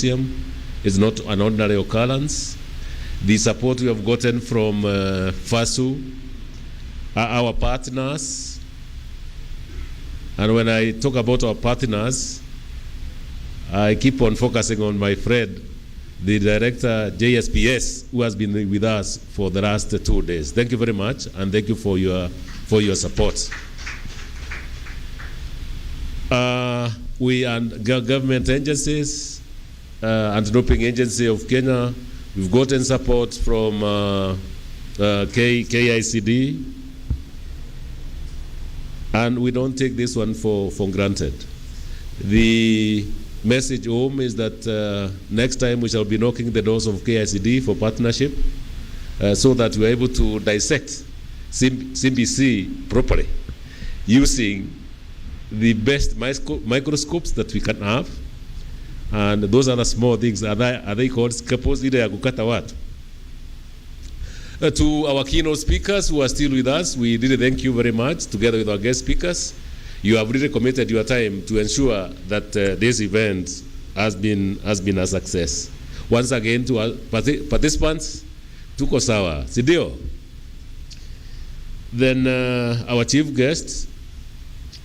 Symposium is not an ordinary occurrence. The support we have gotten from Fasu, our partners, and when I talk about our partners, I keep on focusing on my friend, the director, JSPS, who has been with us for the last 2 days. Thank you very much, and thank you for your support. We and government agencies, Anti-Doping Agency of Kenya, we've gotten support from KICD, and we don't take this one for granted. The message home is that next time we shall be knocking the doors of KICD for partnership, so that we're able to dissect CBC properly using the best microscopes that we can have. And those are the small things. Are they called scapos? Ile ya kukata watu. To our keynote speakers who are still with us, we really thank you very much, together with our guest speakers. You have really committed your time to ensure that this event has been a success. Once again, to our participants, tuko sawa, si ndio? Then our chief guest,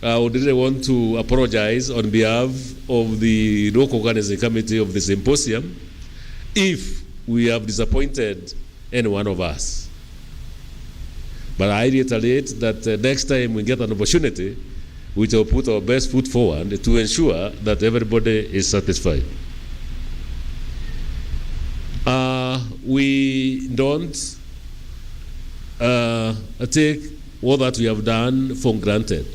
I would really want to apologize on behalf of the local organizing committee of the symposium if we have disappointed any one of us. But I reiterate that next time we get an opportunity, we shall put our best foot forward to ensure that everybody is satisfied. We don't take all that we have done for granted.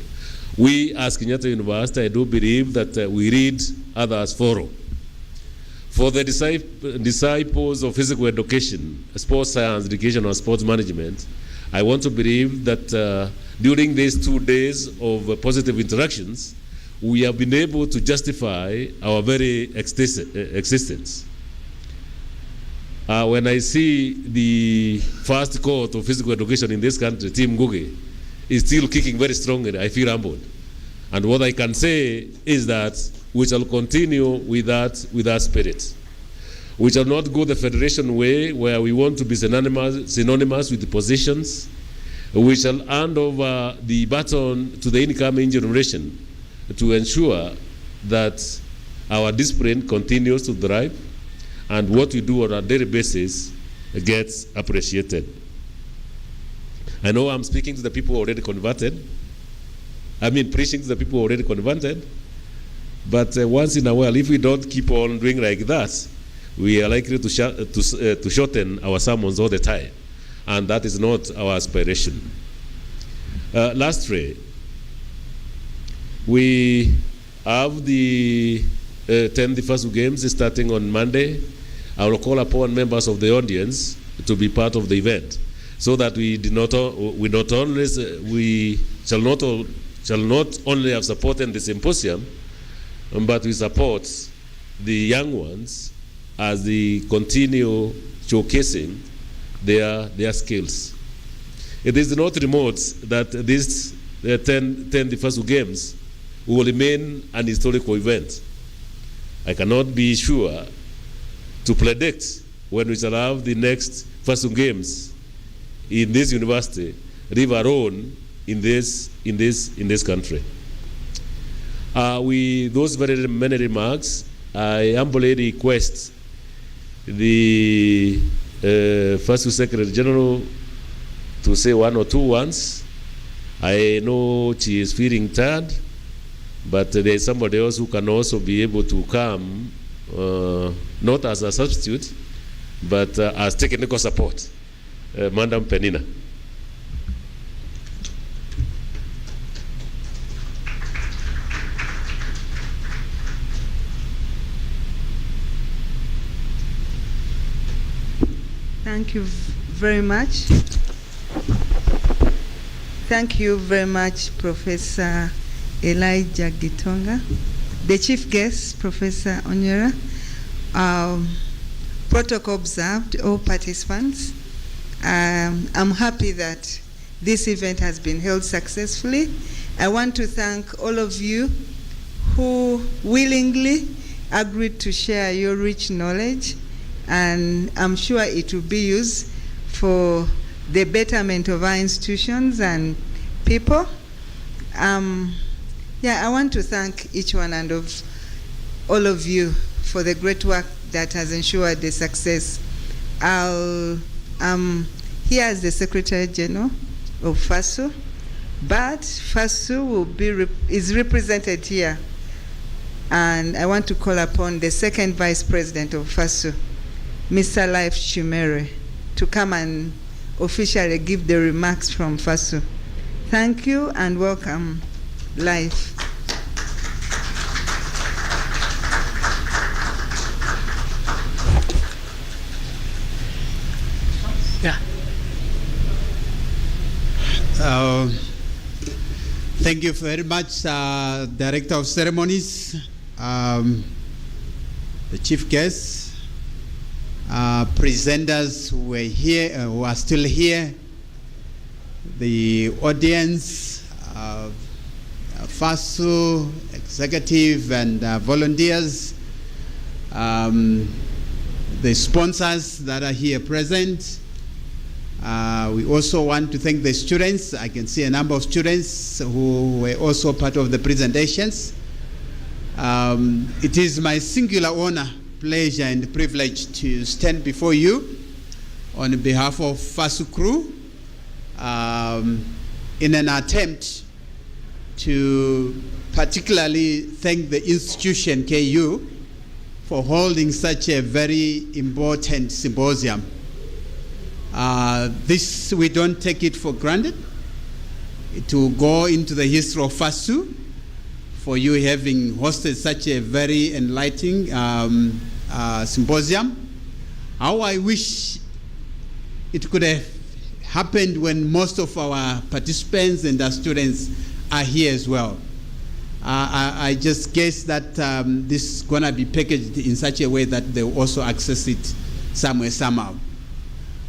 We, as Kenyatta University, I do believe that we read others follow. For the disciples of physical education, sports science, education, and sports management, I want to believe that during these 2 days of positive interactions, we have been able to justify our very existence. When I see the first court of physical education in this country, Team Ngugi, is still kicking very strongly, I feel humbled. And what I can say is that we shall continue with that spirit. We shall not go the federation way, where we want to be synonymous with the positions. We shall hand over the baton to the incoming generation to ensure that our discipline continues to thrive and what we do on a daily basis gets appreciated. I know I'm speaking to the people already converted. I mean, preaching to the people already converted. But once in a while, if we don't keep on doing like that, we are likely to shorten our sermons all the time. And that is not our aspiration. Lastly, we have the 10th Fasu Games starting on Monday. I will call upon members of the audience to be part of the event, so that we shall not only have supported the symposium, but we support the young ones as they continue showcasing their skills. It is not remote that this 10 Fasu Games will remain an historical event. I cannot be sure to predict when we shall have the next Fasu Games in this university, leave alone in this country. With those very many remarks, I humbly request the Fasu Secretary General to say one or two words. I know she is feeling tired, but there is somebody else who can also be able to come, not as a substitute, but as technical support. Madam Penina. Thank you very much. Thank you very much, Professor Elijah Gitonga. The chief guest, Professor Onyera. Protocol observed, all participants. I'm happy that this event has been held successfully. I want to thank all of you who willingly agreed to share your rich knowledge, and I'm sure it will be used for the betterment of our institutions and people. I want to thank each one and of all of you for the great work that has ensured the success. I'm here as the Secretary General of Fasu, but Fasu is represented here, and I want to call upon the second Vice President of Fasu, Mr. Life Chimere, to come and officially give the remarks from Fasu. Thank you and welcome, Life. Yeah. Thank you very much, Director of Ceremonies, the chief guests, presenters who were here, who are still here, the audience, Fasu, executive and volunteers, the sponsors that are here present. We also want to thank the students. I can see a number of students who were also part of the presentations. It is my singular honor, pleasure, and privilege to stand before you on behalf of Fasu crew in an attempt to particularly thank the institution KU for holding such a very important symposium. This, we don't take it for granted. It will go into the history of Fasu for you having hosted such a very enlightening symposium. How I wish it could have happened when most of our participants and our students are here as well. I just guess that this is going to be packaged in such a way that they will also access it somewhere, somehow.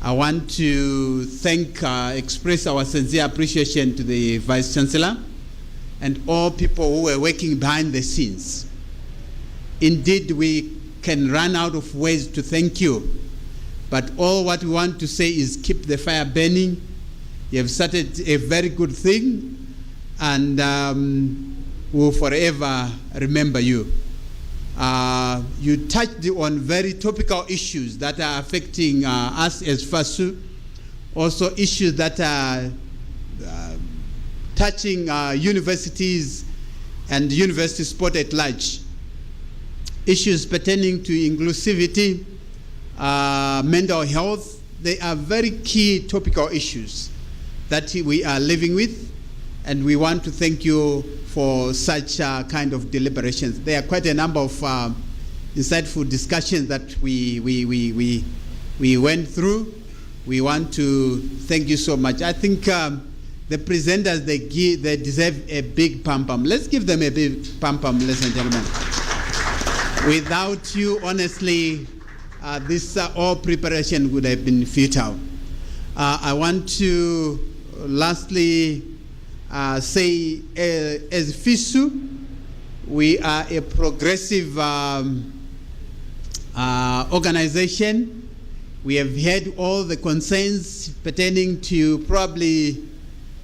I want to express our sincere appreciation to the Vice Chancellor and all people who were working behind the scenes. Indeed, we can run out of ways to thank you, but all what we want to say is keep the fire burning. You have started a very good thing, and we'll forever remember you. You touched on very topical issues that are affecting us as Fasu, also issues that are touching universities and university sport at large, issues pertaining to inclusivity, mental health. They are very key topical issues that we are living with, and we want to thank you for such kind of deliberations. There are quite a number of insightful discussions that we went through. We want to thank you so much. I think the presenters, they deserve a big pam-pam. Let's give them a big pam-pam, ladies and gentlemen. Without you, honestly, this all preparation would have been futile. I want to lastly say, as FISU, we are a progressive organization. We have heard all the concerns pertaining to probably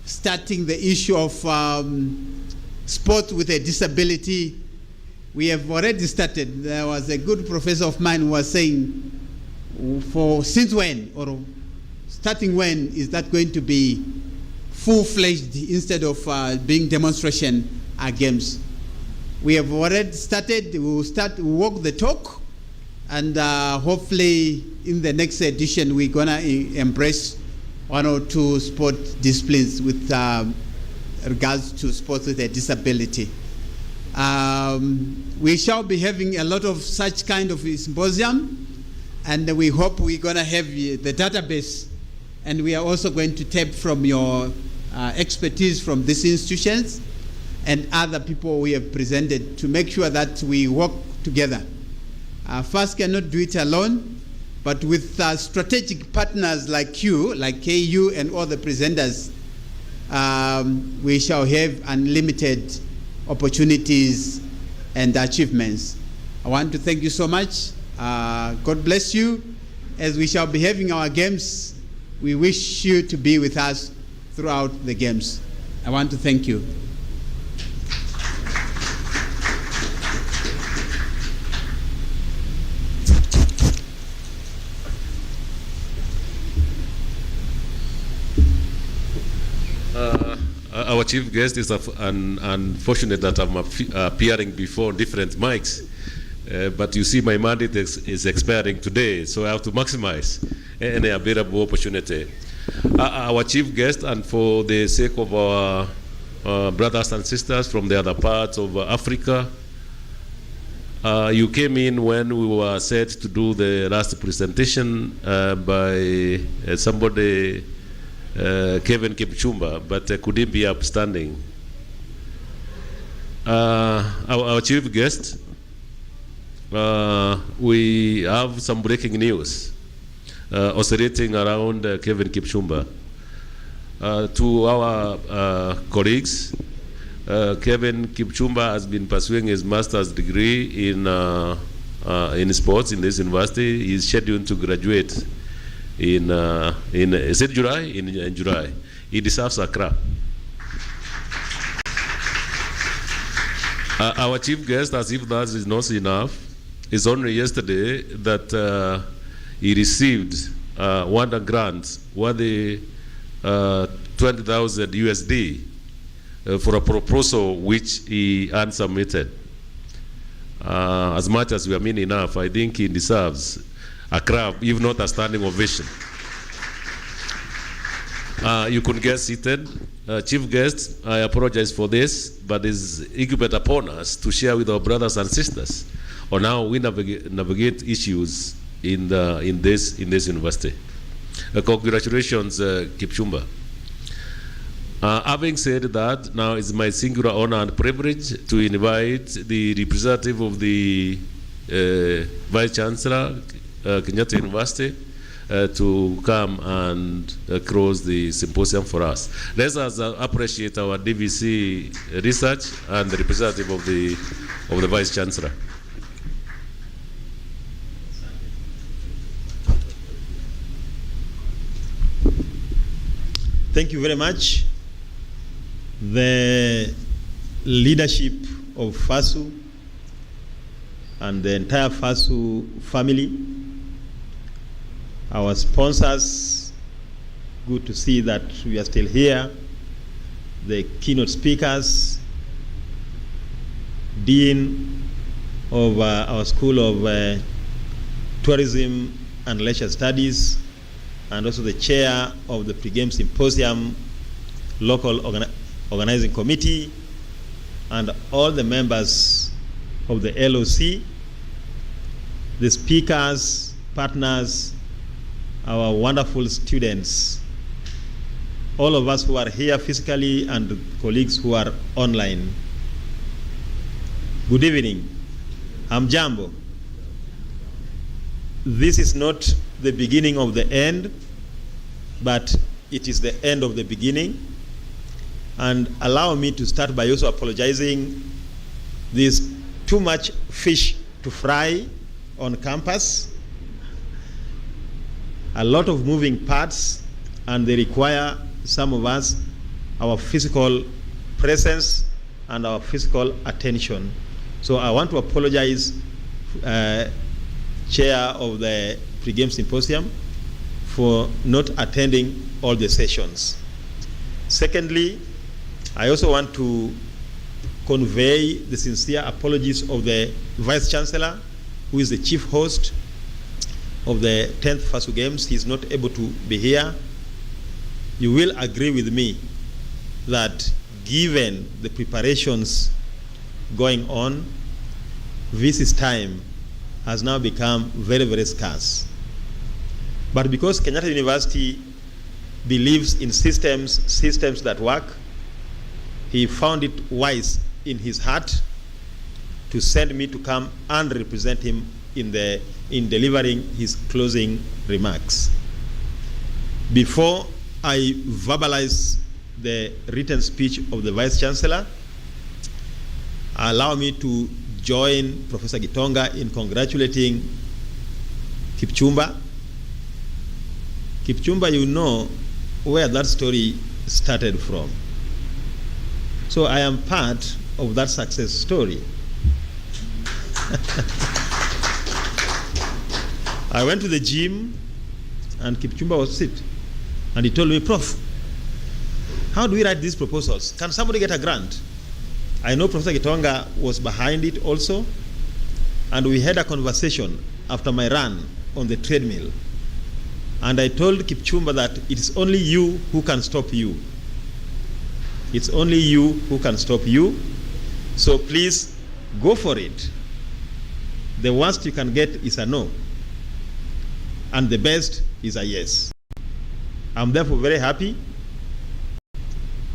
starting the issue of sport with a disability. We have already started. There was a good professor of mine who was saying, since when, or starting when, is that going to be full-fledged instead of being demonstration games? We have already started. We will walk the talk, and hopefully in the next edition we're gonna embrace one or two sport disciplines with regards to sports with a disability. We shall be having a lot of such kind of symposium, and we hope we're gonna have the database, and we are also going to tap from your expertise from these institutions and other people we have presented to make sure that we work together. FAST cannot do it alone, but with strategic partners like you, like KU and all the presenters, we shall have unlimited opportunities and achievements. I want to thank you so much. God bless you. As we shall be having our games, we wish you to be with us throughout the games. I want to thank you. Our chief guest is unfortunate that I'm appearing before different mics, but you see my mandate is expiring today, so I have to maximize any available opportunity. Our chief guest, and for the sake of our brothers and sisters from the other parts of Africa, you came in when we were set to do the last presentation by somebody, Kevin Kipchumba, but couldn't be upstanding. Our chief guest, we have some breaking news oscillating around Kevin Kipchumba. To our colleagues, Kevin Kipchumba has been pursuing his master's degree in sports in this university. He is scheduled to graduate in is it July? In July. He deserves a clap. Our chief guest, as if that is not enough, is only yesterday that he received one grant worth 20,000 USD for a proposal which he had submitted. As much as we are mean enough, I think he deserves a clap, if not a standing ovation. You could get seated. Chief guest, I apologize for this, but it's incumbent upon us to share with our brothers and sisters on how we navigate issues in this university. Congratulations, Kipchumba. Having said that, now it's my singular honor and privilege to invite the representative of the Vice Chancellor, Kenyatta University, to come and close the symposium for us. Let us appreciate our DVC research and the representative of the Vice Chancellor. Thank you very much. The leadership of Fasu and the entire Fasu family, our sponsors, good to see that we are still here, the keynote speakers, Dean of our School of Tourism and Leisure Studies, and also the chair of the pre-game symposium, local organizing committee, and all the members of the LOC, the speakers, partners, our wonderful students, all of us who are here physically and colleagues who are online. Good evening. Hamjambo. This is not the beginning of the end, but it is the end of the beginning. And allow me to start by also apologizing. There's too much fish to fry on campus, a lot of moving parts, and they require some of us, our physical presence and our physical attention. So I want to apologize, chair of the pre-game symposium, for not attending all the sessions. Secondly, I also want to convey the sincere apologies of the Vice Chancellor, who is the chief host of the 10th Fasu Games. He is not able to be here. You will agree with me that given the preparations going on, this time has now become very, very scarce. But because Kenyatta University believes in systems that work, he found it wise in his heart to send me to come and represent him in delivering his closing remarks. Before I verbalize the written speech of the Vice Chancellor, allow me to join Professor Gitonga in congratulating Kipchumba. Kipchumba, you know where that story started from. So I am part of that success story. I went to the gym and Kipchumba was sit. And he told me, Prof, how do we write these proposals? Can somebody get a grant? I know Professor Gitonga was behind it also. And we had a conversation after my run on the treadmill. And I told Kipchumba that it is only you who can stop you. It's only you who can stop you. So please go for it. The worst you can get is a no. And the best is a yes. I'm therefore very happy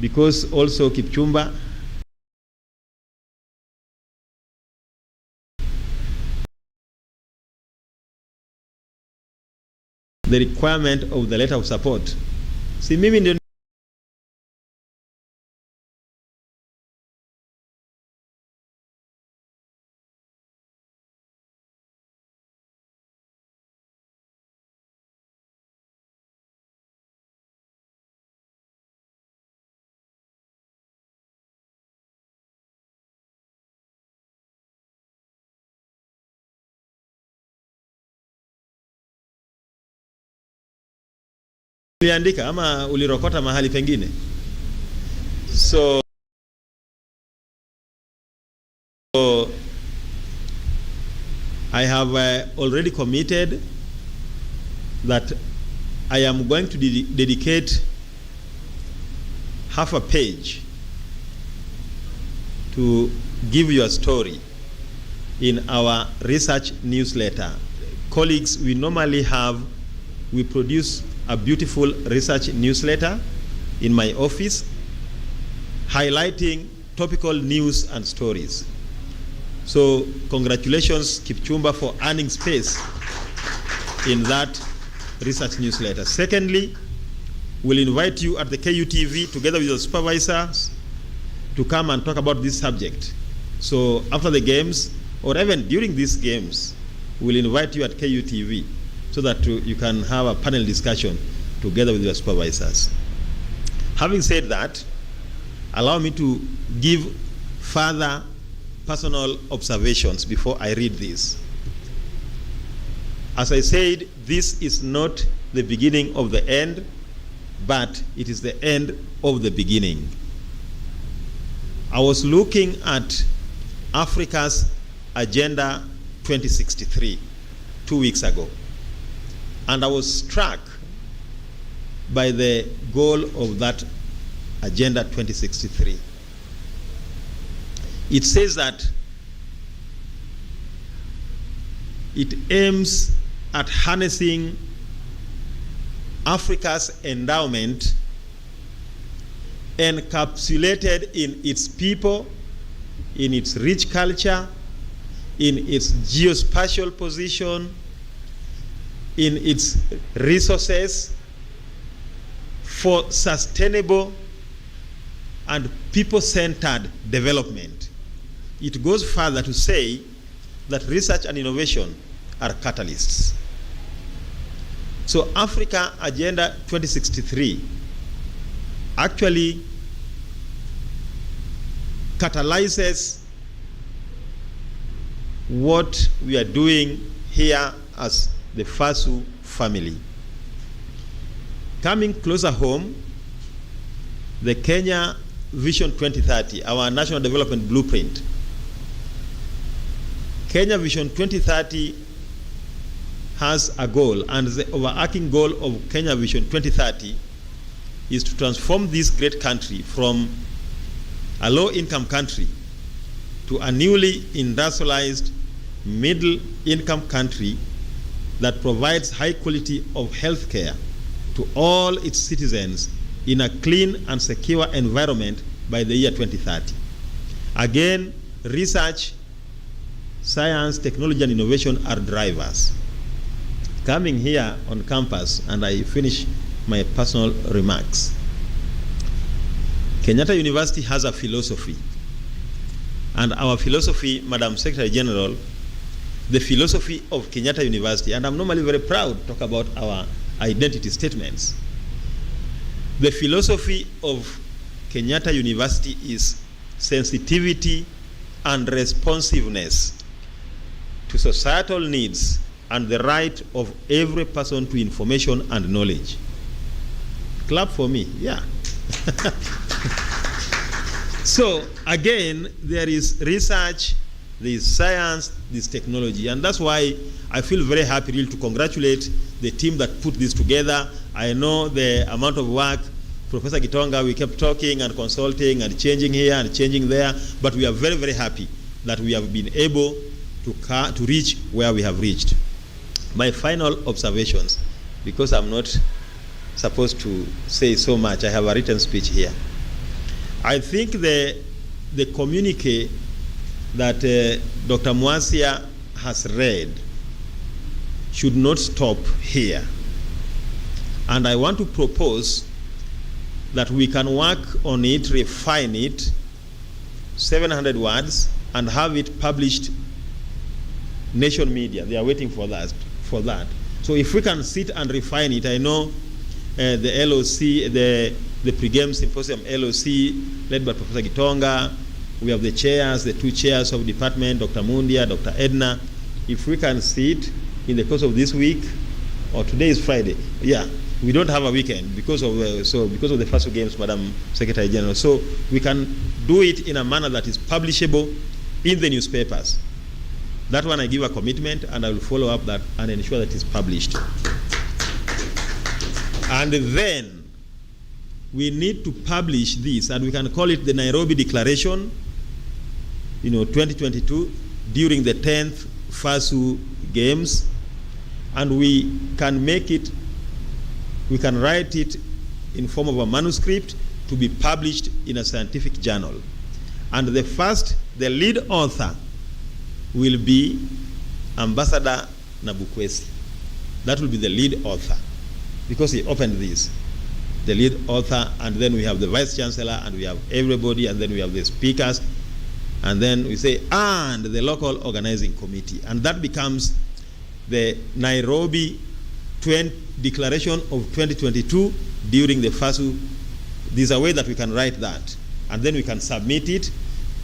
because also Kipchumba the requirement of the letter of support. See, mimi ndio uliandika ama ulirokota mahali pengine. So I have already committed that I am going to dedicate half a page to give you a story in our research newsletter. Colleagues, we produce a beautiful research newsletter in my office highlighting topical news and stories. So congratulations, Kipchumba, for earning space in that research newsletter. Secondly, we'll invite you at the KUTV together with your supervisors to come and talk about this subject. So after the games, or even during these games, we'll invite you at KUTV so that you can have a panel discussion together with your supervisors. Having said that, allow me to give further personal observations before I read this. As I said, this is not the beginning of the end, but it is the end of the beginning. I was looking at Africa's Agenda 2063 2 weeks ago, and I was struck by the goal of that Agenda 2063. It says that it aims at harnessing Africa's endowment encapsulated in its people, in its rich culture, in its geospatial position, in its resources, for sustainable and people-centered development. It goes further to say that research and innovation are catalysts. So Africa Agenda 2063 actually catalyzes what we are doing here as the Fasu family. Coming closer home, the Kenya Vision 2030, our national development blueprint. Kenya Vision 2030 has a goal, and the overarching goal of Kenya Vision 2030 is to transform this great country from a low-income country to a newly industrialized middle-income country that provides high quality of health care to all its citizens in a clean and secure environment by the year 2030. Again, research, science, technology, and innovation are drivers. Coming here on campus, and I finish my personal remarks. Kenyatta University has a philosophy, And our philosophy, Madam Secretary General, the philosophy of Kenyatta University, and I'm normally very proud to talk about our identity statements. The philosophy of Kenyatta University is sensitivity and responsiveness to societal needs and the right of every person to information and knowledge. Clap for me, yeah. So again, there is research, there is science, there is technology, and that's why I feel very happy really to congratulate the team that put this together. I know the amount of work, Professor Gitonga, we kept talking and consulting and changing here and changing there, but we are very, very happy that we have been able to reach where we have reached. My final observations, because I'm not supposed to say so much, I have a written speech here. I think the communique that Dr. Mwasia has read should not stop here. And I want to propose that we can work on it, refine it, 700 words, and have it published nation media. They are waiting for that. So if we can sit and refine it, I know the LOC, the pre-game symposium LOC, led by Professor Gitonga, we have the chairs, the two chairs of department, Dr. Mundia, Dr. Edna. If we can sit in the course of this week, or today is Friday, yeah, we don't have a weekend because of the Fasu Games, Madam Secretary General. So we can do it in a manner that is publishable in the newspapers. That one I give a commitment, and I will follow up that and ensure that it's published. And then we need to publish this, and we can call it the Nairobi Declaration, 2022, during the 10th Fasu Games, and we can write it in form of a manuscript to be published in a scientific journal. And the lead author will be Ambassador Nabukwesi. That will be the lead author, because he opened this. The lead author, and then we have the vice chancellor, and we have everybody, and then we have the speakers, and then we say, and the local organizing committee. And that becomes the Nairobi Declaration of 2022 during the Fasu. There's a way that we can write that, and then we can submit it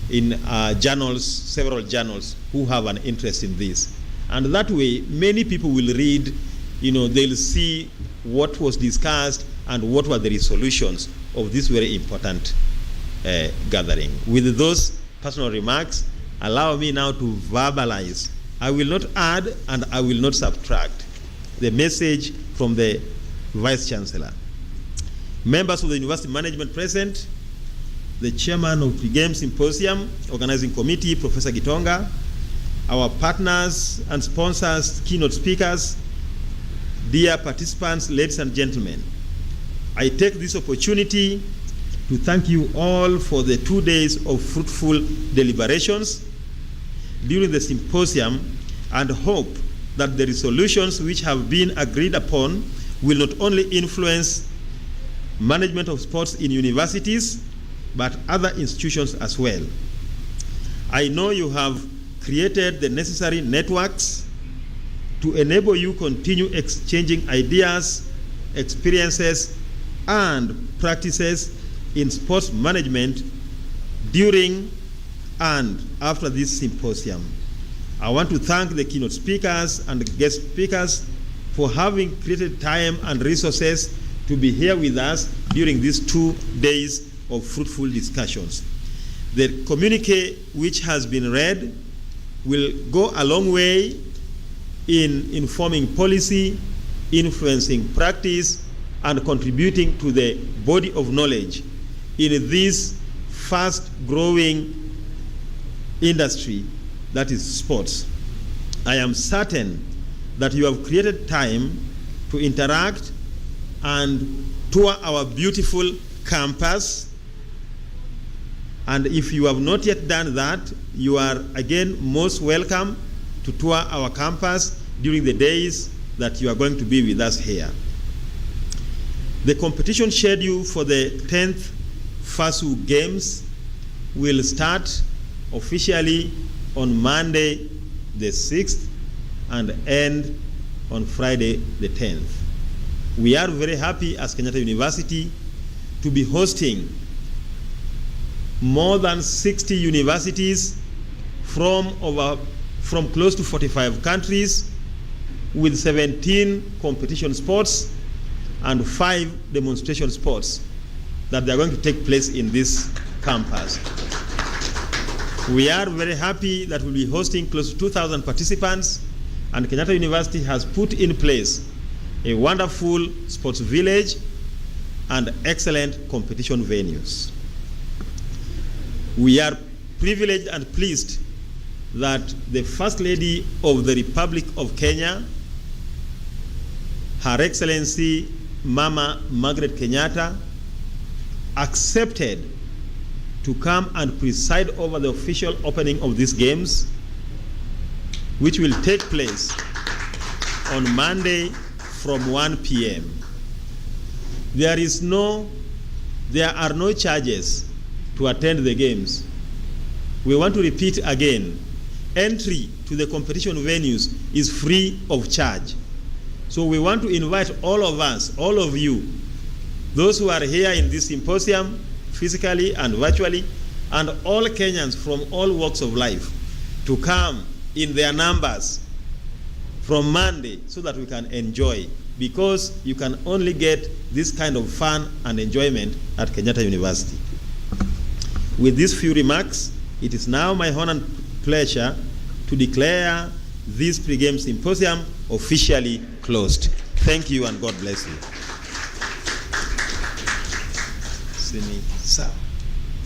in journals, several journals who have an interest in this. And that way, many people will read, they'll see what was discussed and what were the resolutions of this very important gathering. With those personal remarks, allow me now to verbalize. I will not add and I will not subtract the message from the Vice Chancellor. Members of the University Management present, the Chairman of the Game Symposium Organizing Committee, Professor Gitonga, our partners and sponsors, keynote speakers, dear participants, ladies and gentlemen, I take this opportunity to thank you all for the 2 days of fruitful deliberations during the symposium, and hope that the resolutions which have been agreed upon will not only influence management of sports in universities, but other institutions as well. I know you have created the necessary networks to enable you continue exchanging ideas, experiences, and practices in sports management during and after this symposium. I want to thank the keynote speakers and guest speakers for having created time and resources to be here with us during these 2 days of fruitful discussions. The communique which has been read will go a long way in informing policy, influencing practice, and contributing to the body of knowledge in this fast-growing industry that is sports. I am certain that you have created time to interact and tour our beautiful campus. And if you have not yet done that, you are again most welcome to tour our campus during the days that you are going to be with us here. The competition schedule for the 10th Fasu Games will start officially on Monday the 6th and end on Friday the 10th. We are very happy as Kenyatta University to be hosting more than 60 universities from close to 45 countries with 17 competition sports and 5 demonstration sports that they are going to take place in this campus. We are very happy that we'll be hosting close to 2,000 participants, and Kenyatta University has put in place a wonderful sports village and excellent competition venues. We are privileged and pleased that the First Lady of the Republic of Kenya, Her Excellency Mama Margaret Kenyatta, accepted to come and preside over the official opening of these games, which will take place on Monday from 1 p.m. There are no charges to attend the games. We want to repeat again, entry to the competition venues is free of charge. So we want to invite all of us, all of you, those who are here in this symposium, physically and virtually, and all Kenyans from all walks of life, to come in their numbers from Monday so that we can enjoy, because you can only get this kind of fun and enjoyment at Kenyatta University. With these few remarks, it is now my honor and pleasure to declare this pre-game symposium officially closed. Thank you and God bless you. Sawa.